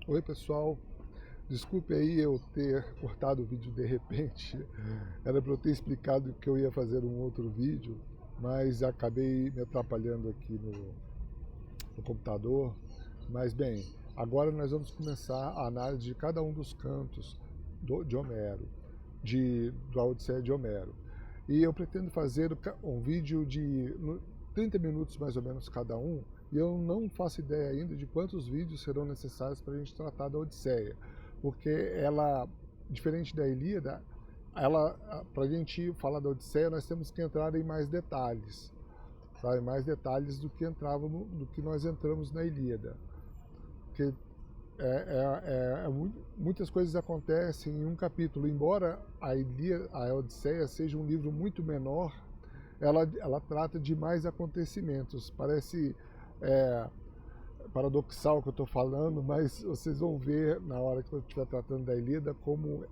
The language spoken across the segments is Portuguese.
Oi pessoal, desculpe aí eu ter cortado o vídeo de repente, era para eu ter explicado que eu ia fazer um outro vídeo, mas acabei me atrapalhando aqui no computador. Mas bem, agora nós vamos começar a análise de cada um dos cantos de Homero, da Odisseia de Homero. E eu pretendo fazer um vídeo de 30 minutos mais ou menos cada um, e eu não faço ideia ainda de quantos vídeos serão necessários para a gente tratar da Odisseia, porque ela, diferente da Ilíada, para a gente falar da Odisseia, nós temos que entrar em mais detalhes, sabe? Mais detalhes do que nós entramos na Ilíada, porque muitas coisas acontecem em um capítulo. Embora a Odisseia seja um livro muito menor, ela trata de mais acontecimentos. Parece paradoxal o que eu estou falando, mas vocês vão ver na hora que eu estiver tratando da Ilíada como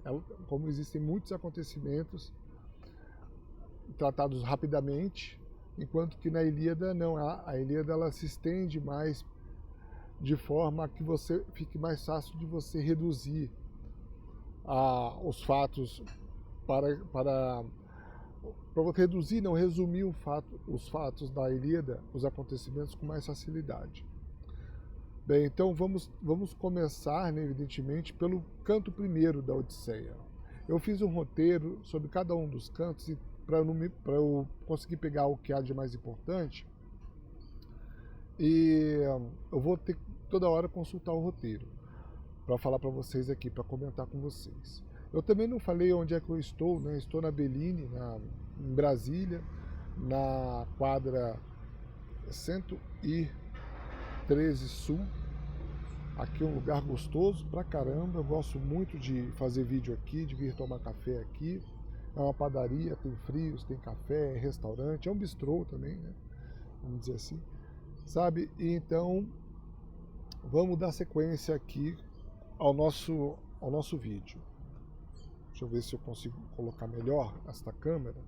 existem muitos acontecimentos tratados rapidamente, enquanto que na Ilíada não. A Ilíada ela se estende mais, de forma que fique mais fácil de você reduzir os fatos para reduzir, não resumir os fatos da Ilíada, os acontecimentos com mais facilidade. Bem, então vamos começar, né, evidentemente, pelo canto primeiro da Odisseia. Eu fiz um roteiro sobre cada um dos cantos para eu conseguir pegar o que há de mais importante, e eu vou ter que toda hora consultar o roteiro para falar para vocês aqui, para comentar com vocês. Eu também não falei onde é que eu estou, né? Estou na Bellini, em Brasília, na quadra 113 Sul. Aqui é um lugar gostoso pra caramba, eu gosto muito de fazer vídeo aqui, de vir tomar café aqui. É uma padaria, tem frios, tem café, é restaurante, é um bistrô também, né? Vamos dizer assim, sabe? E então vamos dar sequência aqui ao nosso vídeo. Deixa eu ver se eu consigo colocar melhor esta câmera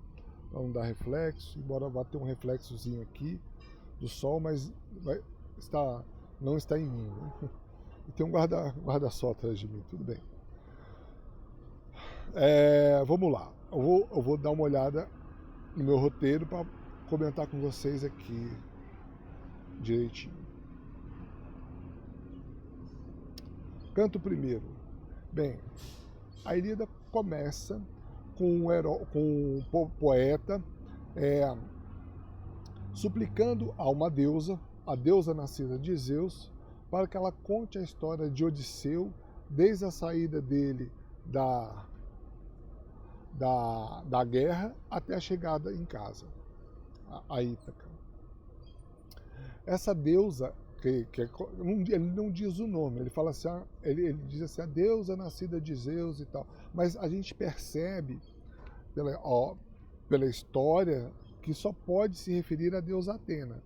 para não dar reflexo, embora vá ter um reflexozinho aqui do sol, mas não está em mim, né? E tem um guarda-sol atrás de mim, tudo bem. Vamos lá, eu vou dar uma olhada no meu roteiro para comentar com vocês aqui direitinho. Canto primeiro. Bem, a Ilíada começa com um poeta suplicando a uma deusa, a deusa nascida de Zeus, para que ela conte a história de Odisseu desde a saída dele da guerra até a chegada em casa, a Ítaca. Essa deusa, ele não diz o nome, ele fala assim, ele diz assim, a deusa nascida de Zeus e tal, mas a gente percebe pela história que só pode se referir à deusa Atena,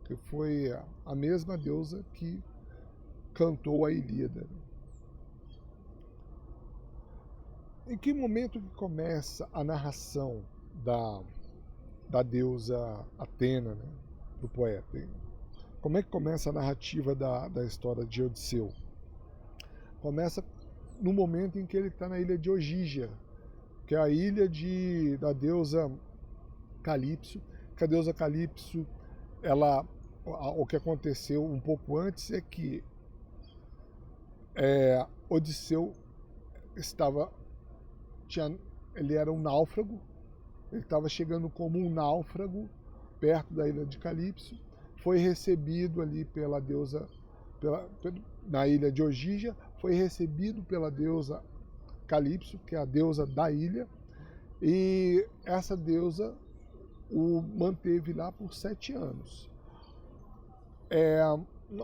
que foi a mesma deusa que cantou a Ilíada. Em que momento que começa a narração da deusa Atena, né, do poeta? Como é que começa a narrativa da história de Odisseu? Começa no momento em que ele está na ilha de Ogígia, que é a ilha da deusa Calipso. Que a deusa Calipso, o que aconteceu um pouco antes é que Odisseu ele era um náufrago, ele estava chegando como um náufrago perto da ilha de Calipso, foi recebido ali pela deusa, na ilha de Ogígia, foi recebido pela deusa Calipso, que é a deusa da ilha, e essa deusa o manteve lá por 7 anos.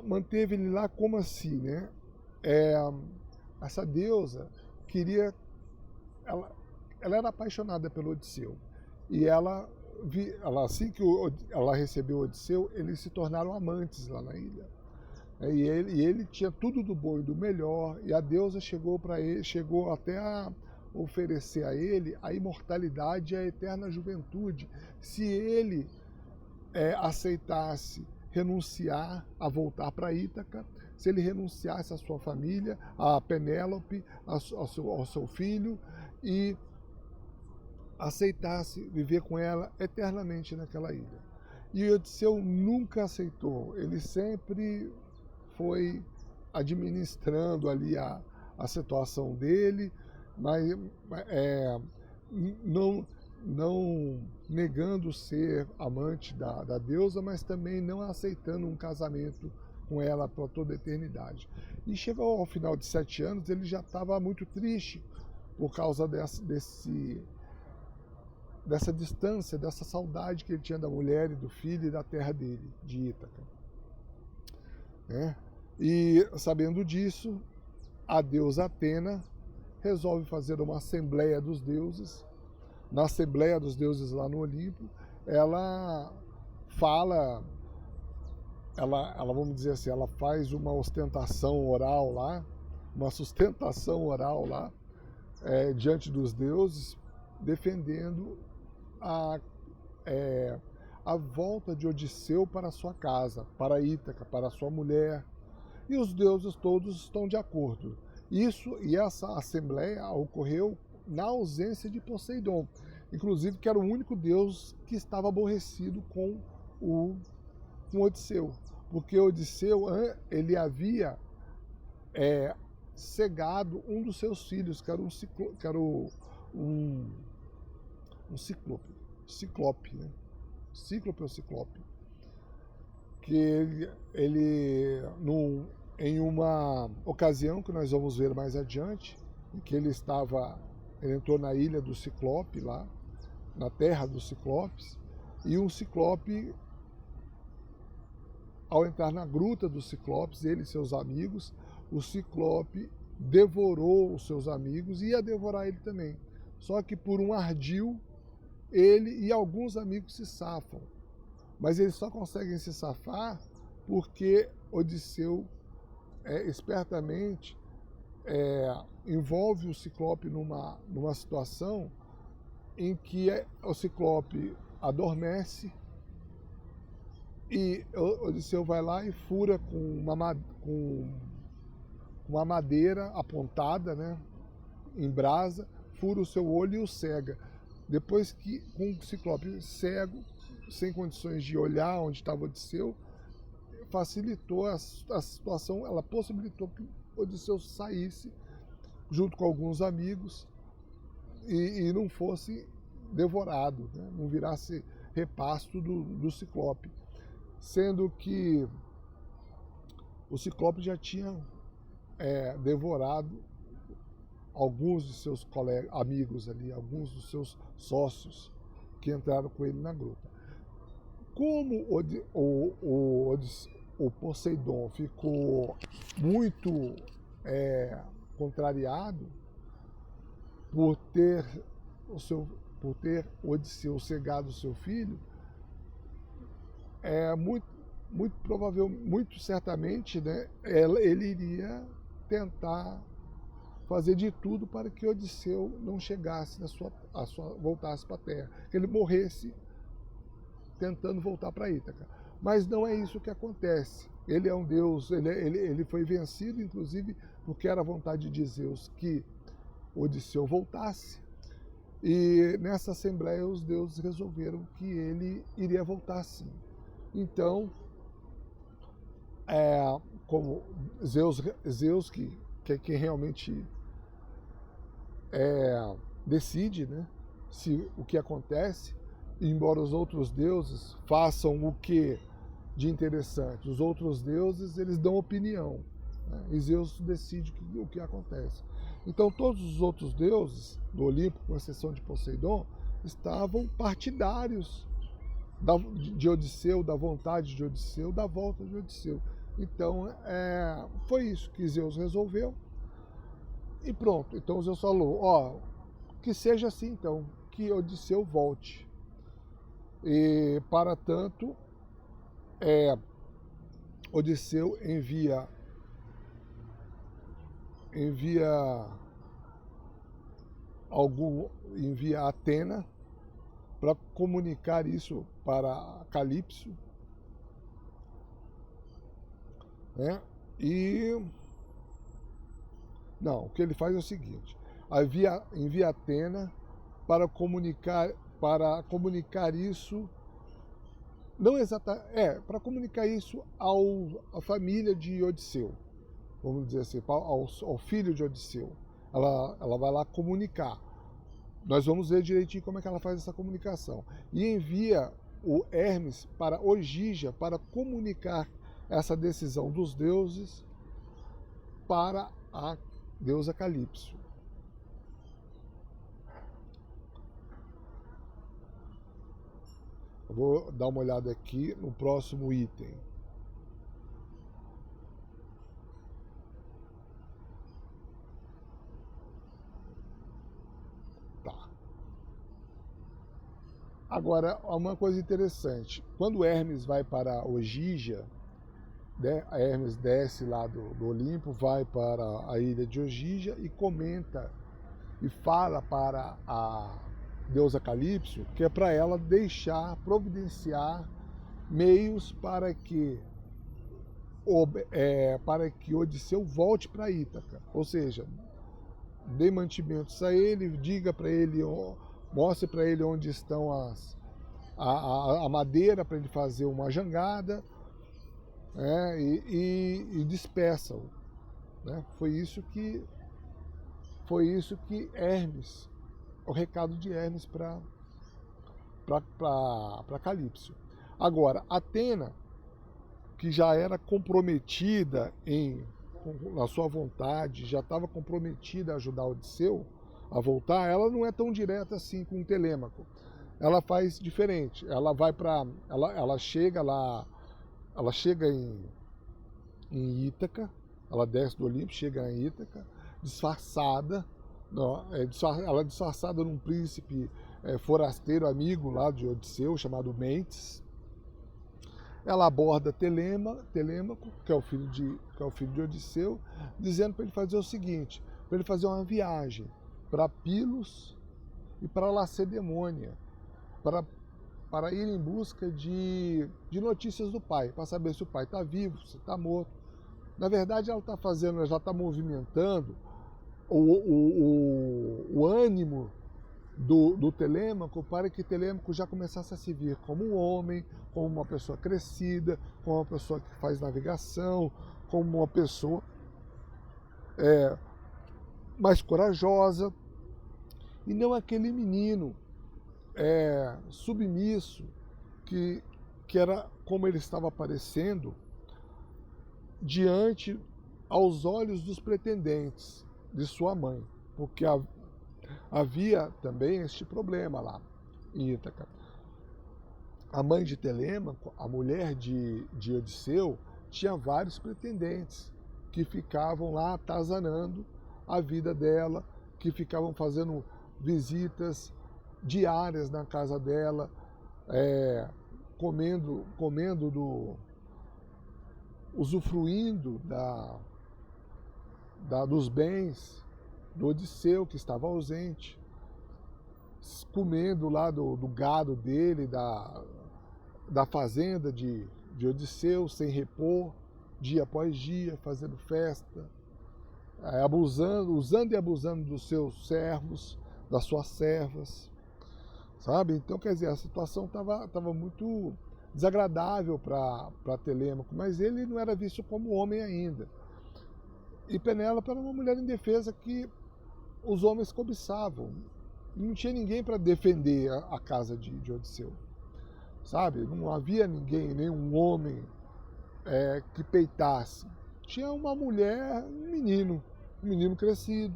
Manteve ele lá como assim, né? Essa deusa queria... Ela era apaixonada pelo Odisseu, e assim que ela recebeu Odisseu, eles se tornaram amantes lá na ilha. E ele tinha tudo do bom e do melhor, e a deusa chegou até a oferecer a ele a imortalidade e a eterna juventude, se ele aceitasse renunciar a voltar para Ítaca, se ele renunciasse à sua família, a Penélope, ao seu filho, e aceitasse viver com ela eternamente naquela ilha. E Odisseu nunca aceitou, ele sempre foi administrando ali a situação dele, mas não, não negando ser amante da deusa, mas também não aceitando um casamento com ela para toda a eternidade. E chegou ao final de 7 anos, ele já estava muito triste por causa dessa distância, dessa saudade que ele tinha da mulher e do filho e da terra dele, de Ítaca. E sabendo disso, a deusa Atena resolve fazer uma assembleia dos deuses. Na assembleia dos deuses lá no Olimpo, ela fala, ela vamos dizer assim, ela faz uma ostentação oral lá, uma sustentação oral lá, diante dos deuses, defendendo a volta de Odisseu para sua casa, para Ítaca, para sua mulher. E os deuses todos estão de acordo. Essa assembleia ocorreu na ausência de Poseidon, inclusive que era o único deus que estava aborrecido com Odisseu, porque Odisseu ele havia cegado um dos seus filhos, que era um ciclope, né? Cíclope ou ciclope, que em uma ocasião que nós vamos ver mais adiante, em que ele entrou na ilha do Ciclope lá, na terra dos Ciclopes, e um Ciclope, ao entrar na gruta dos Ciclopes, ele e seus amigos, o Ciclope devorou os seus amigos e ia devorar ele também. Só que por um ardil, ele e alguns amigos se safam. Mas eles só conseguem se safar porque Odisseu espertamente envolve o Ciclope numa situação em que o Ciclope adormece e Odisseu vai lá e fura com uma madeira apontada, né, em brasa, fura o seu olho e o cega. Depois que, com o Ciclope cego, sem condições de olhar onde estava Odisseu, facilitou a situação, ela possibilitou que Odisseu saísse junto com alguns amigos e não fosse devorado, né? Não virasse repasto do Ciclope. Sendo que o Ciclope já tinha devorado alguns de seus amigos ali, alguns dos seus sócios que entraram com ele na gruta. Como o Poseidon ficou muito contrariado por ter Odisseu cegado o seu filho, muito certamente, né, ele iria tentar fazer de tudo para que Odisseu não chegasse voltasse para a Terra, que ele morresse tentando voltar para Ítaca. Mas não é isso que acontece. Ele é um deus, ele foi vencido, inclusive, porque era a vontade de Zeus que Odisseu voltasse. E nessa assembleia os deuses resolveram que ele iria voltar sim. Então, como Zeus que é quem realmente decide, né, o que acontece, embora os outros deuses façam o que de interessante, os outros deuses eles dão opinião, né, e Zeus decide o que acontece. Então todos os outros deuses do Olimpo, com exceção de Poseidon, estavam partidários de Odisseu, da vontade de Odisseu, da volta de Odisseu. Então foi isso que Zeus resolveu e pronto. Então Zeus falou, que seja assim então, que Odisseu volte. E para tanto, Odisseu envia Atena para comunicar isso para Calipso, né? E não, o que ele faz é o seguinte: envia Atena para comunicar isso, não exatamente, para comunicar isso à família de Odisseu, vamos dizer assim, ao filho de Odisseu. Ela vai lá comunicar. Nós vamos ver direitinho como é que ela faz essa comunicação. E envia o Hermes para Ogígia para comunicar essa decisão dos deuses para a deusa Calipso. Eu vou dar uma olhada aqui no próximo item. Tá. Agora, uma coisa interessante. Quando Hermes vai para Ogígia, né, a Hermes desce lá do Olimpo, vai para a ilha de Ogígia e comenta e fala para a deusa Calipso que é para ela providenciar meios para que Odisseu volte para Ítaca, ou seja, dê mantimentos a ele, diga para ele, mostre para ele onde estão a madeira para ele fazer uma jangada, né, e despeça-o. Né? Foi isso que Hermes, o recado de Hermes para Calipso. Agora, Atena, que já era comprometida na sua vontade, já estava comprometida a ajudar Odisseu a voltar, ela não é tão direta assim com Telêmaco. Ela faz diferente. Ela vai ela chega lá, ela chega em Ítaca, ela desce do Olimpo, chega em Ítaca, disfarçada, ela é disfarçada num príncipe forasteiro amigo lá de Odisseu, chamado Mentes. Ela aborda Telêmaco, que é o filho de Odisseu, dizendo para ele fazer o seguinte, para ele fazer uma viagem para Pilos e para Lacedemônia, para ir em busca de notícias do pai, para saber se o pai está vivo, se está morto. Na verdade, ela já está movimentando o ânimo do Telêmaco para que Telêmaco já começasse a se vir como um homem, como uma pessoa crescida, como uma pessoa que faz navegação, como uma pessoa mais corajosa, e não aquele menino submisso que era como ele estava aparecendo diante aos olhos dos pretendentes de sua mãe, porque havia também este problema lá em Ítaca. A mãe de Telêmaco, a mulher de Odisseu, tinha vários pretendentes que ficavam lá atazanando a vida dela, que ficavam fazendo visitas diárias na casa dela, usufruindo dos bens do Odisseu, que estava ausente, comendo lá do gado dele, da fazenda de Odisseu, sem repor, dia após dia, fazendo festa, usando e abusando dos seus servos, das suas servas, sabe? Então, quer dizer, a situação estava muito desagradável para Telêmaco, mas ele não era visto como homem ainda. E Penélope era uma mulher indefesa que os homens cobiçavam. Não tinha ninguém para defender a casa de Odisseu, sabe? Não havia ninguém, nenhum homem que peitasse. Tinha uma mulher, um menino crescido,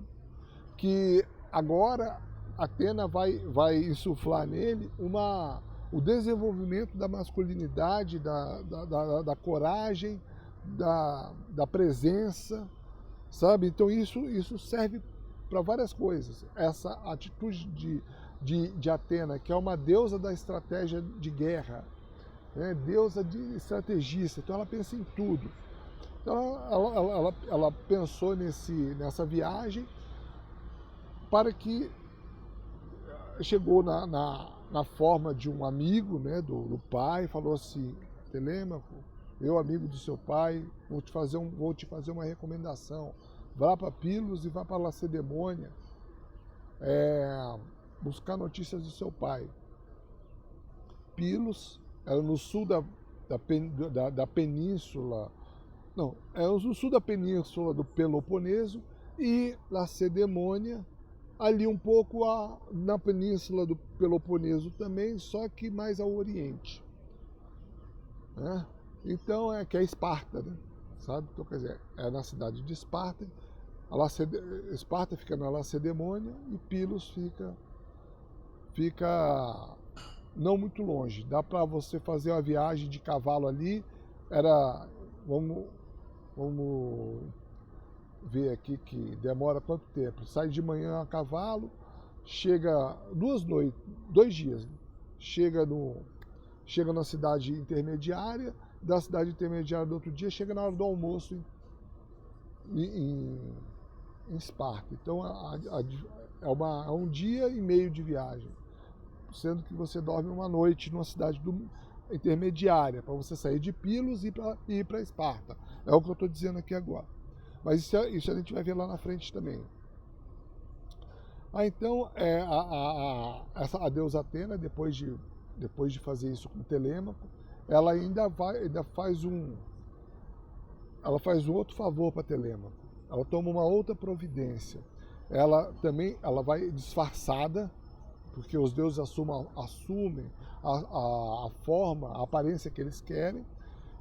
que agora Atena vai insuflar nele o desenvolvimento da masculinidade, da coragem, da presença, sabe? Então isso serve para várias coisas. Essa atitude de Atena, que é uma deusa da estratégia de guerra, né? Deusa de estrategista, então ela pensa em tudo. Então ela pensou nessa viagem para que chegou na forma de um amigo, né, do pai, falou assim: Telêmaco, eu, amigo do seu pai, vou te fazer uma recomendação. Vá para Pilos e vá para Lacedemônia buscar notícias do seu pai. Pilos era no sul da península, não, é no sul da península do Peloponeso, e Lacedemônia, ali um pouco na península do Peloponeso também, só que mais ao oriente. Né? Então que é Esparta, né? Sabe? Então, quer dizer, é na cidade de Esparta. Esparta fica na Lacedemônia e Pilos fica não muito longe. Dá para você fazer uma viagem de cavalo ali. Vamos ver aqui que demora quanto tempo. Sai de manhã a cavalo, chega 2 dias. Né? Chega na cidade intermediária, da cidade intermediária do outro dia, chega na hora do almoço em Esparta. Então é 1 dia e meio de viagem, sendo que você dorme uma noite numa cidade intermediária, para você sair de Pilos e ir para Esparta. É o que eu estou dizendo aqui agora. Mas isso a gente vai ver lá na frente também. Então, a deusa Atena, depois de fazer isso com Telêmaco, ela faz um outro favor para Telêmaco. Ela toma uma outra providência. Ela vai disfarçada, porque os deuses assumem a forma, a aparência que eles querem,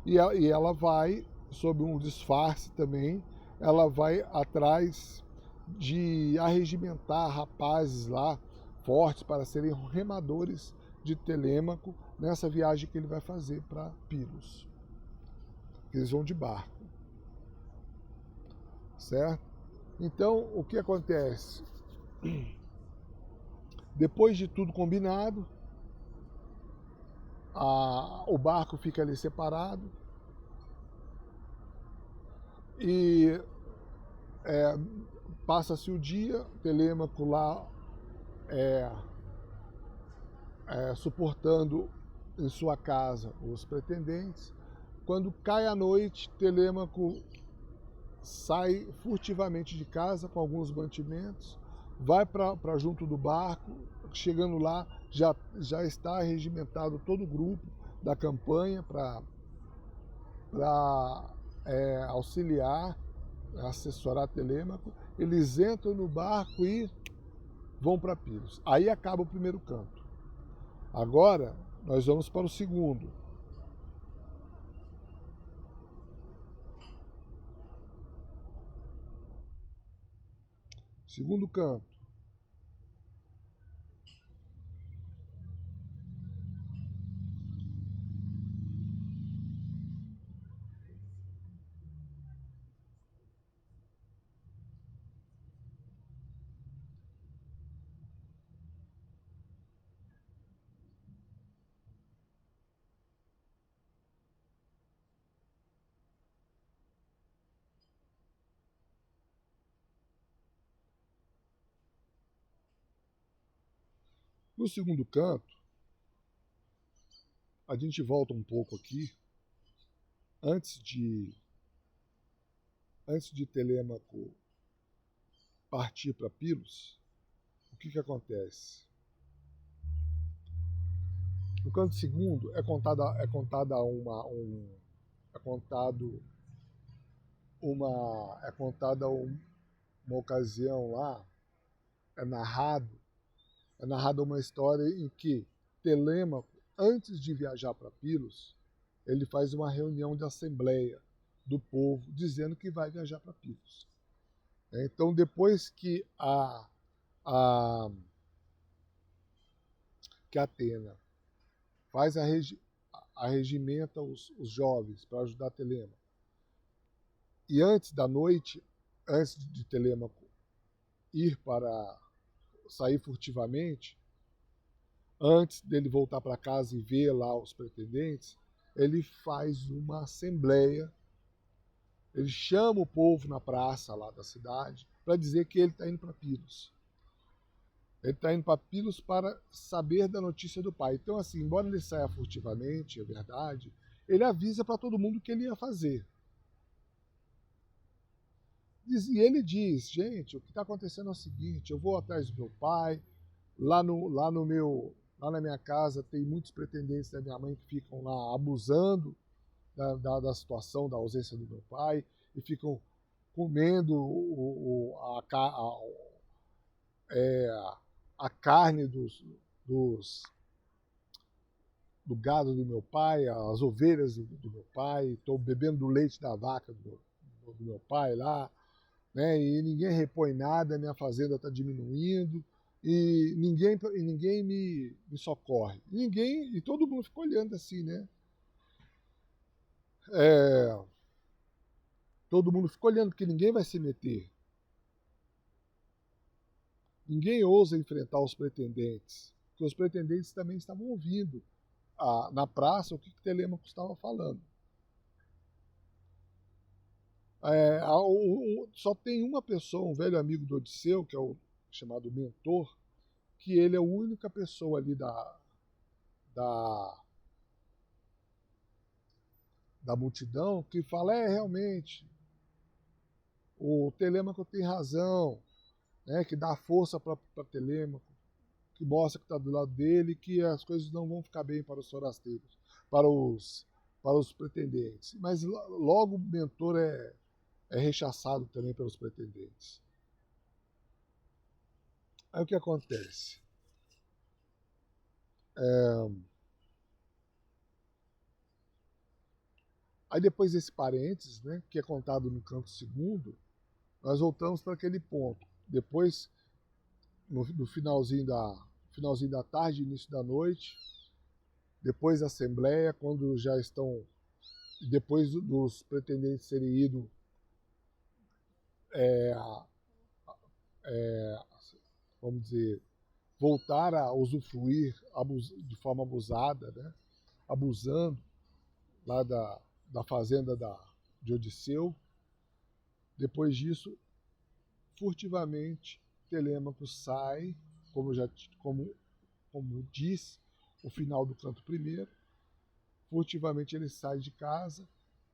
e ela vai, sob um disfarce também, ela vai atrás de arregimentar rapazes lá, fortes, para serem remadores de Telêmaco, nessa viagem que ele vai fazer para Pilos. Eles vão de barco. Certo? Então, o que acontece? Depois de tudo combinado, o barco fica ali separado e passa-se o dia, Telêmaco lá suportando em sua casa os pretendentes. Quando cai a noite, Telêmaco sai furtivamente de casa com alguns mantimentos, vai para junto do barco, chegando lá já está regimentado todo o grupo da campanha para auxiliar, assessorar Telêmaco. Eles entram no barco e vão para Pilos. Aí acaba o primeiro canto. Agora nós vamos para o segundo. Segundo canto. No segundo canto, a gente volta um pouco aqui, antes de Telêmaco partir para Pilos, o que acontece? No canto segundo é contada uma ocasião lá, é narrada uma história em que Telêmaco, antes de viajar para Pilos, ele faz uma reunião de assembleia do povo dizendo que vai viajar para Pilos. Então, depois que Atena arregimenta os jovens para ajudar Telêmaco, e antes de Telêmaco sair furtivamente, antes dele voltar para casa e ver lá os pretendentes, ele faz uma assembleia, ele chama o povo na praça lá da cidade para dizer que ele está indo para Pilos. Ele está indo para Pilos para saber da notícia do pai. Então, assim, embora ele saia furtivamente, é verdade, ele avisa para todo mundo o que ele ia fazer. E ele diz, gente, o que está acontecendo é o seguinte, eu vou atrás do meu pai, lá na minha casa tem muitos pretendentes da minha mãe que ficam lá abusando da situação, da ausência do meu pai, e ficam comendo a carne do gado do meu pai, as ovelhas do meu pai, estou bebendo do leite da vaca do meu pai lá, né? E ninguém repõe nada, minha fazenda está diminuindo e ninguém me socorre. E todo mundo fica olhando assim, né? Todo mundo fica olhando porque ninguém vai se meter. Ninguém ousa enfrentar os pretendentes, porque os pretendentes também estavam ouvindo na praça o que Telêmaco estava falando. Só tem uma pessoa, um velho amigo do Odisseu, que é o chamado mentor, que ele é a única pessoa ali da multidão que fala, realmente, o Telêmaco tem razão, né, que dá força para Telêmaco, que mostra que está do lado dele, que as coisas não vão ficar bem para os forasteiros, para os pretendentes. Mas logo o mentor é rechaçado também pelos pretendentes. Aí o que acontece? Aí depois desse parênteses, né, que é contado no canto segundo, nós voltamos para aquele ponto. Depois, no finalzinho da tarde, início da noite, depois da assembleia, quando já estão, depois dos pretendentes terem ido vamos dizer, voltar a usufruir de forma abusada, né, abusando lá da fazenda de Odisseu. Depois disso, furtivamente, Telêmaco sai, como diz o final do canto primeiro, furtivamente ele sai de casa,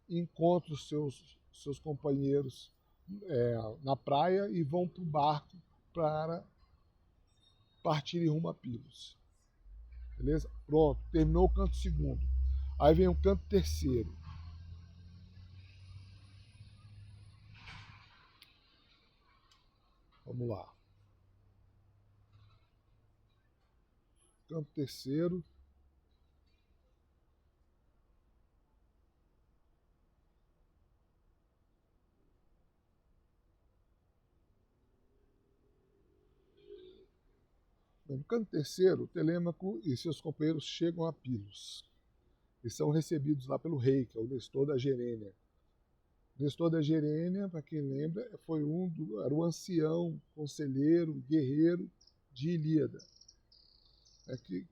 encontra os seus companheiros na praia e vão para o barco para partirem rumo a Pilos. Beleza? Pronto, terminou o canto segundo. Aí vem o canto terceiro. Vamos lá. Canto terceiro. No canto terceiro, Telêmaco e seus companheiros chegam a Pilos e são recebidos lá pelo rei, que é o Nestor da Gerênia. Nestor da Gerênia, para quem lembra, era o ancião, conselheiro, guerreiro de Ilíada. Que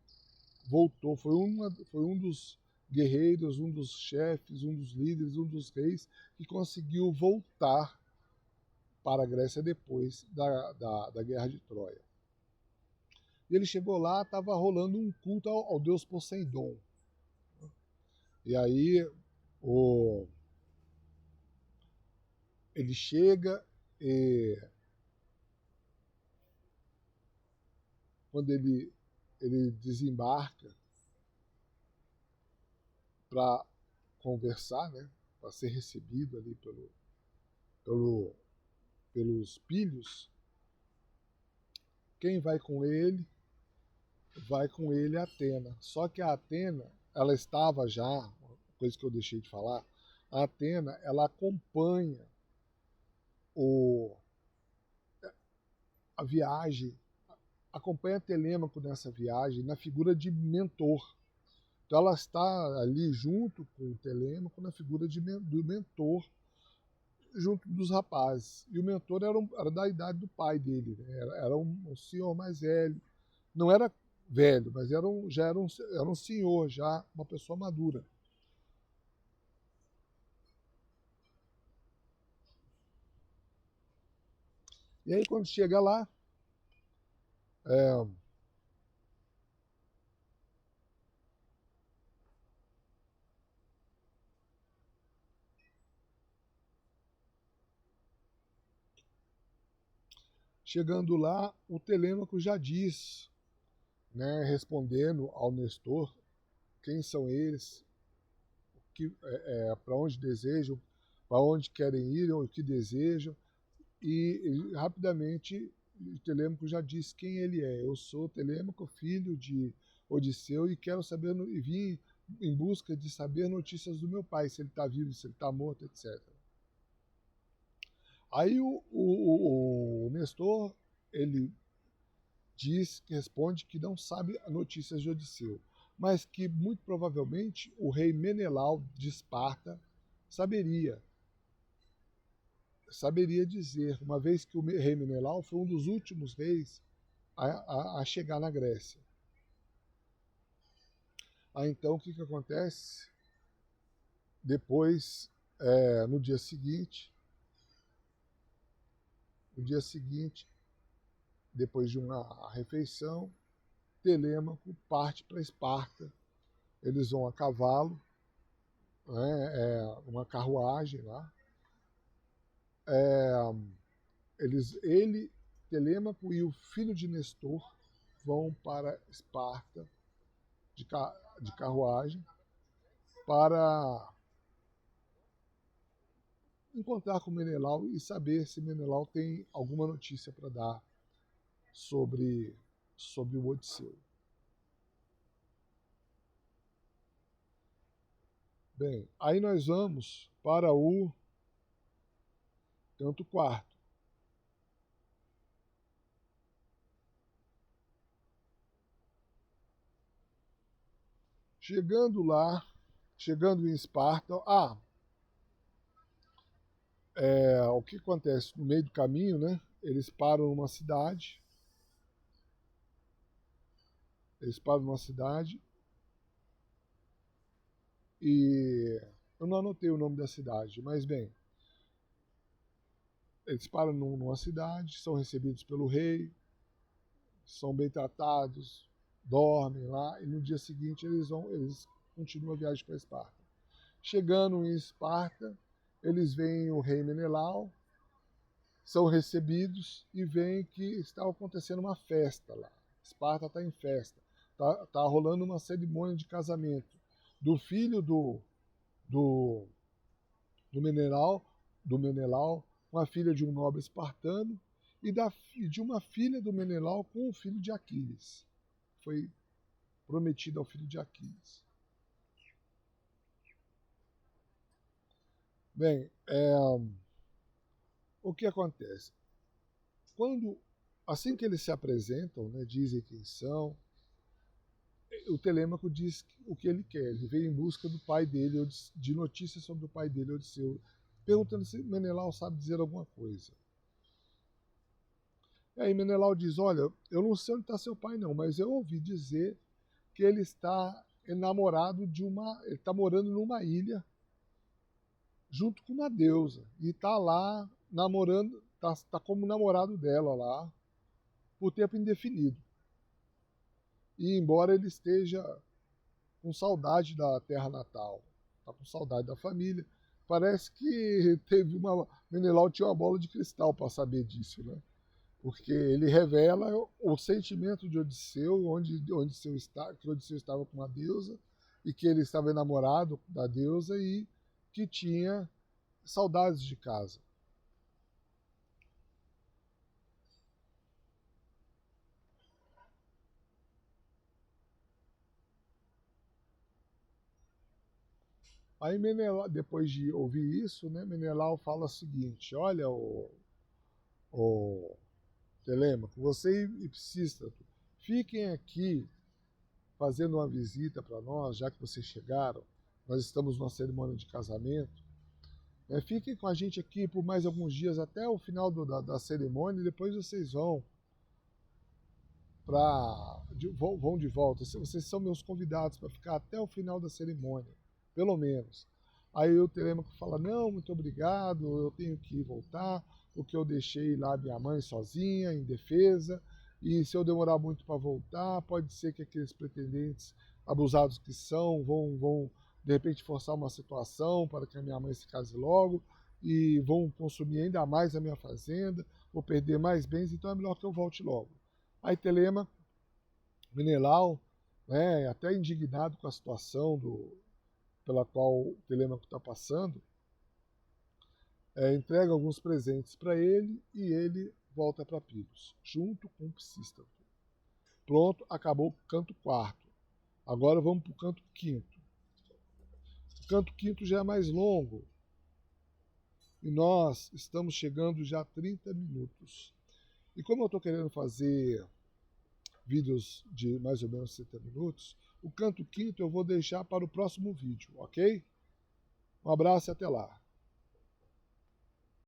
voltou, foi um dos guerreiros, um dos chefes, um dos líderes, um dos reis que conseguiu voltar para a Grécia depois da Guerra de Troia. E ele chegou lá, estava rolando um culto ao deus Poseidon. E aí ele chega e quando ele desembarca para conversar, né, para ser recebido ali pelos pilhos, quem vai com ele? Vai com ele a Atena. Só que a Atena, ela estava já, uma coisa que eu deixei de falar, a Atena, ela acompanha a viagem, acompanha Telêmaco nessa viagem na figura de mentor. Então ela está ali junto com o Telêmaco na figura do mentor, junto dos rapazes. E o mentor era da idade do pai dele, né? Era um senhor mais velho. Não era velho, mas era um senhor, já uma pessoa madura. E aí quando chega lá, Chegando lá, o Telêmaco já diz, né, respondendo ao Nestor, quem são eles, para onde desejam, para onde querem ir, o que desejam, e rapidamente o Telêmaco já diz quem ele é. Eu sou Telêmaco, filho de Odisseu, e quero saber, e vim em busca de saber notícias do meu pai, se ele está vivo, se ele está morto, etc. Aí o Nestor, ele responde que não sabe notícias de Odisseu, mas que muito provavelmente o rei Menelau de Esparta saberia dizer, uma vez que o rei Menelau foi um dos últimos reis a chegar na Grécia. Aí então o que acontece? Depois, no dia seguinte, depois de uma refeição, Telêmaco parte para Esparta. Eles vão a cavalo, né, uma carruagem lá. Ele, Telêmaco e o filho de Nestor vão para Esparta de carruagem para encontrar com Menelau e saber se Menelau tem alguma notícia para dar sobre o Odisseu. Bem, aí nós vamos para o canto quarto. Chegando em Esparta, o que acontece? No meio do caminho, né, eles param numa cidade, e eu não anotei o nome da cidade, mas bem, eles param numa cidade, são recebidos pelo rei, são bem tratados, dormem lá, e no dia seguinte eles continuam a viagem para Esparta. Chegando em Esparta, eles veem o rei Menelau, são recebidos e veem que está acontecendo uma festa lá. Esparta está em festa. Tá rolando uma cerimônia de casamento do filho do Menelau, uma filha de um nobre espartano, e de uma filha do Menelau com o filho de Aquiles. Foi prometido ao filho de Aquiles. Bem, o que acontece? Assim que eles se apresentam, né, dizem quem são, o Telêmaco diz o que ele quer. Ele veio em busca do pai dele, de notícias sobre o pai dele, Odisseu, perguntando se Menelau sabe dizer alguma coisa. E aí Menelau diz, olha, eu não sei onde está seu pai não, mas eu ouvi dizer que ele está enamorado ele está morando numa ilha junto com uma deusa, e está lá namorando, está como namorado dela lá, por tempo indefinido. E embora ele esteja com saudade da terra natal, está com saudade da família, parece que Menelau tinha uma bola de cristal para saber disso, né? Porque ele revela o sentimento de Odisseu, que Odisseu estava com uma deusa, e que ele estava enamorado da deusa e que tinha saudades de casa. Aí Menelau, depois de ouvir isso, né, Menelau fala o seguinte, olha, o Telêmaco, você e Psístrato, fiquem aqui fazendo uma visita para nós, já que vocês chegaram, nós estamos numa cerimônia de casamento, fiquem com a gente aqui por mais alguns dias até o final da cerimônia, e depois vocês vão de volta. Vocês são meus convidados para ficar até o final da cerimônia, pelo menos. Aí o Telêmaco fala, não, muito obrigado, eu tenho que voltar, porque eu deixei lá minha mãe sozinha, indefesa, e se eu demorar muito para voltar, pode ser que aqueles pretendentes abusados que são vão de repente forçar uma situação para que a minha mãe se case logo, e vão consumir ainda mais a minha fazenda, vou perder mais bens, então é melhor que eu volte logo. Aí Telêmaco, Menelau, né, até indignado com a situação pela qual o Telêmaco está passando, entrega alguns presentes para ele e ele volta para Pilos, junto com o Psístrato. Pronto, acabou o canto quarto. Agora vamos para o canto quinto. O canto quinto já é mais longo e nós estamos chegando já a 30 minutos. E como eu estou querendo fazer vídeos de mais ou menos 60 minutos, o canto quinto eu vou deixar para o próximo vídeo, ok? Um abraço e até lá.